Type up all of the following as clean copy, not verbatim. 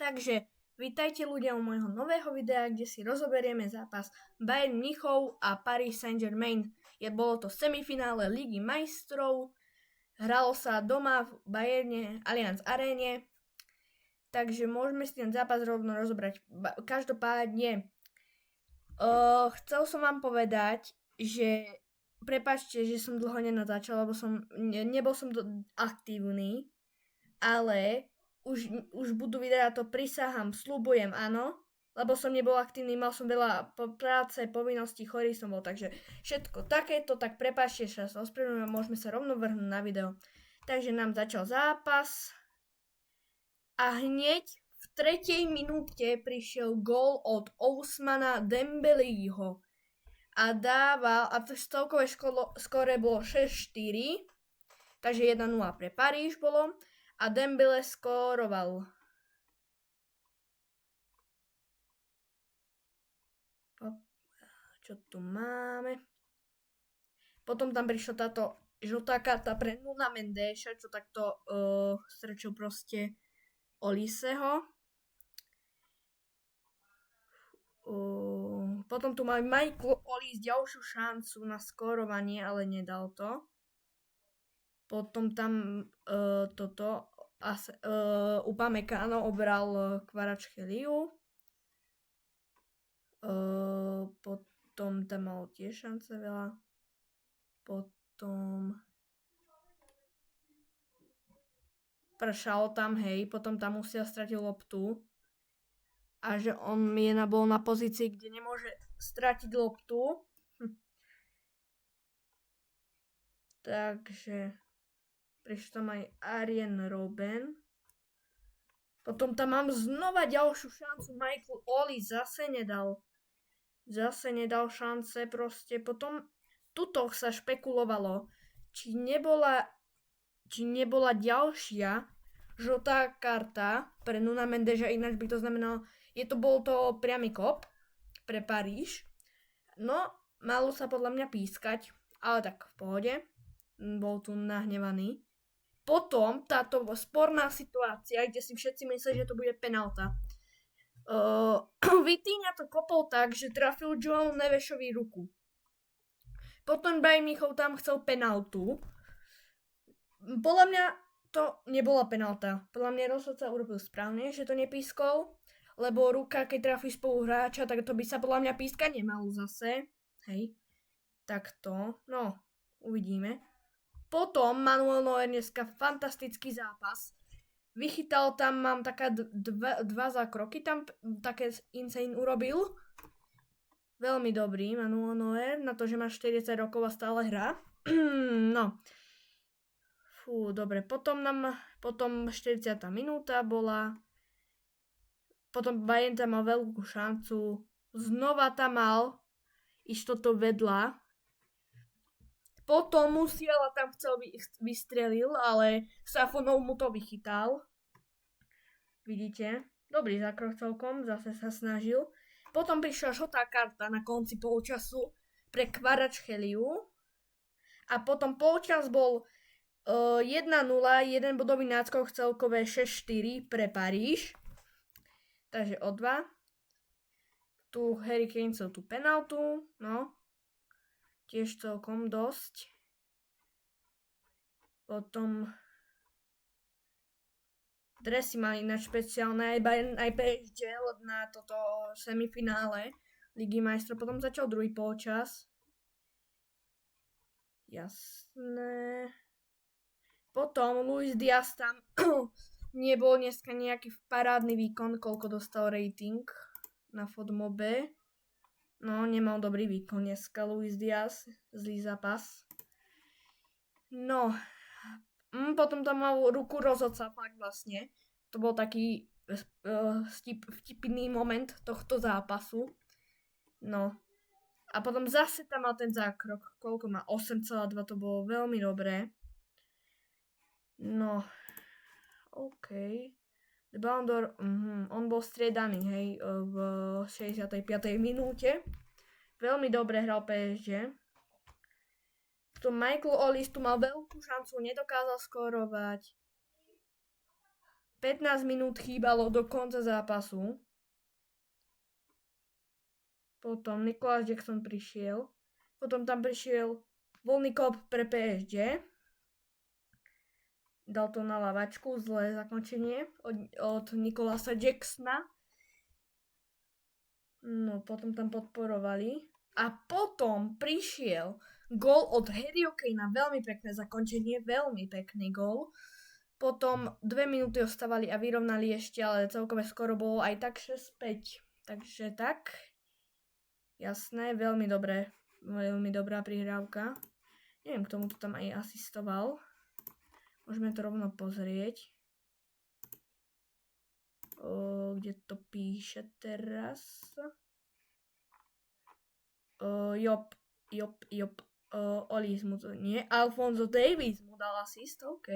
Takže vítajte ľudia u môjho nového videa, kde si rozoberieme zápas Bayern Mníchov a Paris Saint-Germain. Bolo to semifinále Ligy majstrov, hralo sa doma v Bayerne Allianz Arene, takže môžeme si ten zápas rovno rozobrať. Každopádne, chcel som vám povedať, že prepáčte, že som dlho nenatáčal, lebo nebol som aktívny, ale už budú videá, to prisahám, sľubujem, áno, lebo som nebol aktívny, mal som veľa práce, povinností, chorý som bol, takže všetko takéto, tak prepáčte, že sa ospravedlňujem, môžeme sa rovno vrhnúť na video. Takže nám začal zápas a hneď v 3. minúte prišiel gól od Ousmana Dembélého a dával, a to celkové skóre bolo 6-4, takže 1-0 pre Paríž bolo. A Dembélé skóroval. Čo tu máme? Potom tam prišla táto žltá karta pre Nuna Mendeša, čo takto strečil proste Oliseho. Potom tu mal Michael Olise ďalšiu šancu na skórovanie, ale nedal to. Potom tam Upamecano obral Kvaratskhelia. Potom tam mal tiež šance veľa. Potom pršalo tam, potom tam musel stratiť loptu. A že on bol na pozícii, kde nemôže stratiť loptu. Takže prišiel tam aj Arjen Robben. Potom tam mám znova ďalšiu šancu. Michael Olise zase nedal šance proste. Potom tuto sa špekulovalo, či nebola ďalšia žltá karta pre Nuna Mendeša, ináč by to znamenalo, bol to priamy kop pre Paríž. No, malo sa podľa mňa pískať, ale tak v pohode. Bol tu nahnevaný. Potom táto sporná situácia, kde si všetci mysleli, že to bude penálta. Vitíňa to kopol tak, že trafil João Nevešovi ruku. Potom Bayern Mníchov tam chcel penáltu. Podľa mňa to nebola penálta. Podľa mňa rozhodca urobil správne, že to nepískol, lebo ruka, keď trafí spoluhráča, tak to by sa podľa mňa pískať nemalo zase. Hej. Takto. No, uvidíme. Potom Manuel Neuer dneska fantastický zápas. Vychytal tam, mám taká dva zákroky, tam také insane urobil. Veľmi dobrý Manuel Neuer, na to, že má 40 rokov a stále hrá. No. Fú, dobre. Potom 40. minúta bola. Potom Bayern tam mal veľkú šancu. Znova tam mal istotu vedľa. Potom Musiala tam vystrelil, ale Safonov mu to vychytal. Vidíte? Dobrý zákrok celkom, zase sa snažil. Potom prišla žltá karta na konci polčasu pre Kvaratskhelia. A potom polčas bol 1-0, 1 bodový náskok, celkové 6-4 pre Paríž. Takže o 2. Tu Harry Kane chcel tú penáltu, no. Tiež celkom dosť. Potom dresy mali ináč špeciálne, aj Bayern, aj PSG na toto semifinále Ligy majstrov. Potom začal druhý polčas. Jasné. Potom Luis Diaz tam nebol dneska nejaký parádny výkon, koľko dostal rating na FotMobe. No, nemal dobrý výkon dneska Luis Diaz, zlý zápas. No, potom tam mal ruku rozhodca, fakt vlastne. To bol taký vtipný moment tohto zápasu. No, a potom zase tam mal ten zákrok, koľko má, 8,2, to bolo veľmi dobré. No, OK. The Ballon d'Or, on bol striedaný, hej, v 65. minúte. Veľmi dobre hral PSG. Tu Michael Olise tu mal veľkú šancu, nedokázal skórovať. 15 minút chýbalo do konca zápasu. Potom Nicholas Jackson prišiel. Potom tam prišiel voľný kop pre PSG. Dal to na lavačku, zlé zakončenie od Nicholasa Jacksona. No, potom tam podporovali. A potom prišiel gól od Harryho Kanea, veľmi pekné zakončenie, veľmi pekný gól. Potom 2 minúty ostávali a vyrovnali ešte, ale celkové skoro bolo aj tak 6-5. Takže tak. Jasné, veľmi dobré. Veľmi dobrá prihrávka. Neviem, k tomu to tam aj asistoval. Môžeme to rovno pozrieť. Kde to píše teraz? Jop. Olis mu to nie. Alphonso Davies mu dal asist. OK,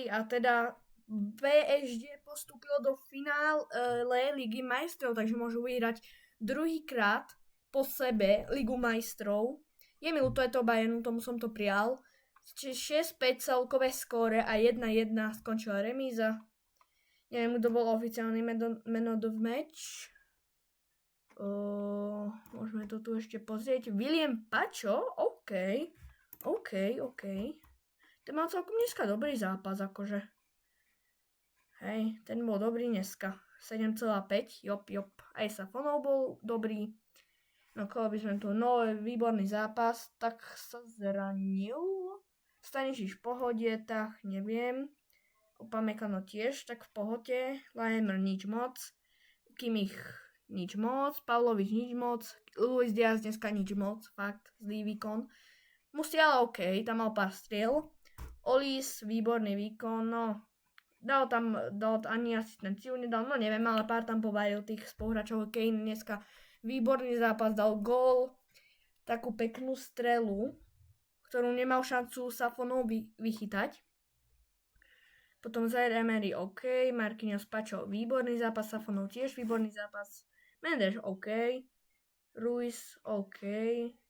a teda PSG postúpilo do finále Ligy majstrov, takže môžu vyhrať druhýkrát po sebe Ligu majstrov. Je mi ľúto, je to Bayernu, tomu som to prijal. 6-5 celkové skóre a 1-1 skončila remíza. Neviem, kto bol oficiálny man of the match. Môžeme to tu ešte pozrieť. William Pacho? OK. Ten mal celkom dneska dobrý zápas, akože. Hej, ten bol dobrý dneska. 7,5. Jop. Aj Safonov bol dobrý. No, koho by sme tu? No, výborný zápas. Tak sa zranil. Stanišiš v pohode, tak neviem. Upamecano tiež, tak v pohode. Laimer nič moc. Kimmich nič moc. Pavlovič nič moc. Luis Diaz dneska nič moc. Fakt, zlý výkon. Musiala OK, tam mal pár striel. Olis, výborný výkon, no. Dal ani asistenciu, nedal, no neviem, ale pár tam povaril tých spoluhráčov. Kane dneska výborný zápas, dal gól, takú peknú strelu, ktorú nemal šancu Safonov vychytať. Potom Zaire Emery OK, Marquinhos Pacho výborný zápas, Safonov tiež výborný zápas, Mendes OK, Ruiz OK,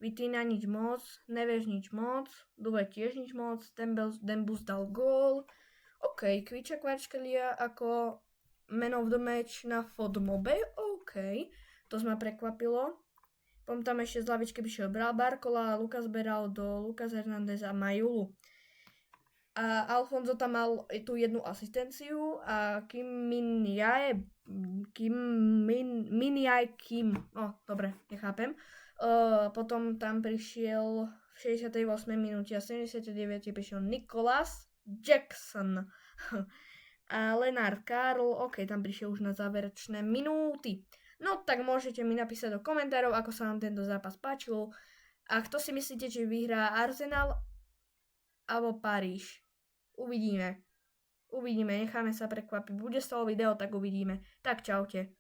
Vitina nič moc, Neves nič moc, Dube tiež nič moc, Dembus dal gól, OK, Kviča Kvaratskhelia ako man of the match na FODMobe, OK, to ma prekvapilo. Potom tam ešte z lavičky prišiel Barcola, Lucas Beraldo, Lucas Hernandez a Majulu. A Alfonso tam mal tú jednu asistenciu a Kim, dobre, nechápem. Potom tam prišiel v 68. minúte a 79. prišiel Nicholas Jackson a Lennart Karl, OK, tam prišiel už na záverečné minúty. No tak môžete mi napísať do komentárov, ako sa vám tento zápas páčil a kto si myslíte, či vyhrá Arsenal alebo Paríž. Uvidíme, necháme sa prekvapiť. Bude z toho video, tak uvidíme. Tak čaute.